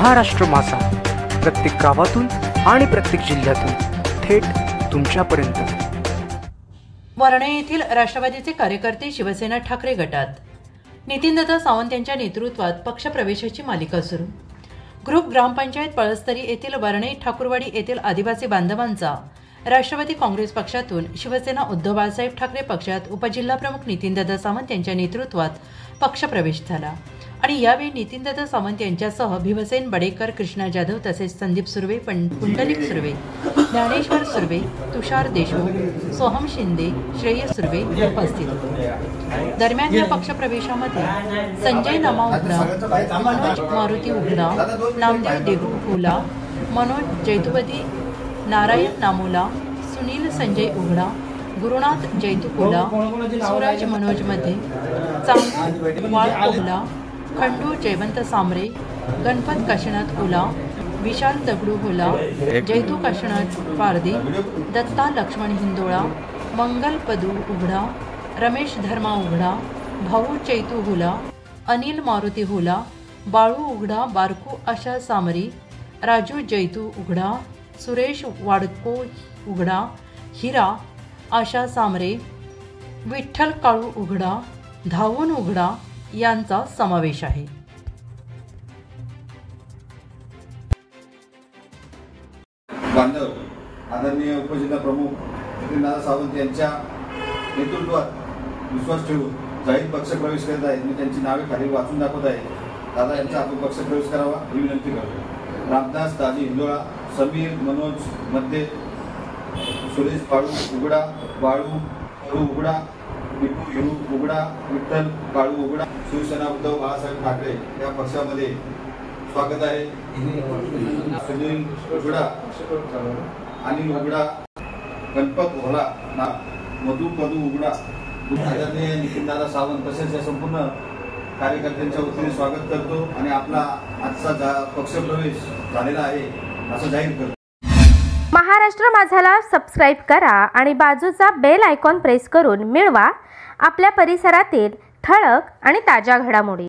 महाराष्ट्र माझा, प्रत्येक गावातून आणि प्रत्येक जिल्ह्यातून थेट तुमच्यापर्यंत। वरणे येथील राष्ट्रवादीचे कार्यकर्ते शिवसेना ठाकरे गटात। नितीनदादा सावंत यांच्या नेतृत्वात पक्षप्रवेशाची मालिका सुरू। ग्रुप ग्रामपंचायत पळसतरी येथील वरणे ठाकूरवाडी येथील आदिवासी बांधवांचा राष्ट्रवादी काँग्रेस पक्षातून शिवसेना उद्धव बाळासाहेब ठाकरे पक्षात उपजिल्हाप्रमुख नितीनदादा सावंत यांच्या नेतृत्वात पक्षप्रवेश झाला आणि यावेळी नितीनदादा सावंत यांच्यासह भीमसेन बडेकर, कृष्णा जाधव तसेच संदीप सुर्वे, पुंडलिक सुर्वे, ज्ञानेश्वर सुर्वे, तुषार देशमुख, सोहम शिंदे, श्रेयस सुर्वे उपस्थित होते। दरम्यान या पक्षप्रवेशामध्ये संजय नमा उघडा, मनोज मारुती उघडा, नामदेव देहू हुला, मनोज जैतुपती, नारायण नामोला, सुनील संजय उघडा, गुरुनाथ जैतुकोला, सूरज मनोज मध्ये, चांगू वाळ ओला, खंडू जयवंत सामरे, गणपत काशीनाथ ओला, विशाल दगडू होला, जैतू काशीनाथ पारदी, दत्ता लक्ष्मण हिंदोळा, मंगल पदू उघडा, रमेश धर्मा उघडा, भाऊ चैतू होला, अनिल मारुती होला, बाळू उघडा, बारकू आशा सामरी, राजू जैतू उघडा, सुरेश वाडको उघडा, हिरा आशा सामरे, विठ्ठल काळू उघडा, धावून उघडा यांचा समावेश आहे। बांधव आदरणीय उपजिल्हा प्रमुख नितीनदादा सावंत यांच्या नेतृत्वात विश्वास ठेवून जाहीर पक्षप्रवेश करत आहेत। मी त्यांची नावे खाली वाचून दाखवत आहे। दादा यांचा आपण पक्षप्रवेश करावा ही विनंती करतो। रामदास दाजी हिंदोळा, समीर मनोज मध्ये, सुरेश बाळू उघडा, बाळू उघडा, विपू हिरू उघडा, विठ्ठल काळू उघडा, शिवसेना उद्धव बाळासाहेब ठाकरे या पक्षामध्ये स्वागत आहे। सुनील उघडा, अनिल उघडा, गणपत होला, मधू उघडा, आदरणीय नितीनदादा सावंत तसेच या संपूर्ण कार्यकर्त्यांच्या वतीने स्वागत करतो आणि आपला आजचा पक्षप्रवेश झालेला आहे असं जाहीर करतो। महाराष्ट्र माझाला सबस्क्राइब करा आणि बाजूचा बेल आयकॉन प्रेस करून मिळवा आपल्या परिसरातील ठळक आणि ताज्या घडामोडी।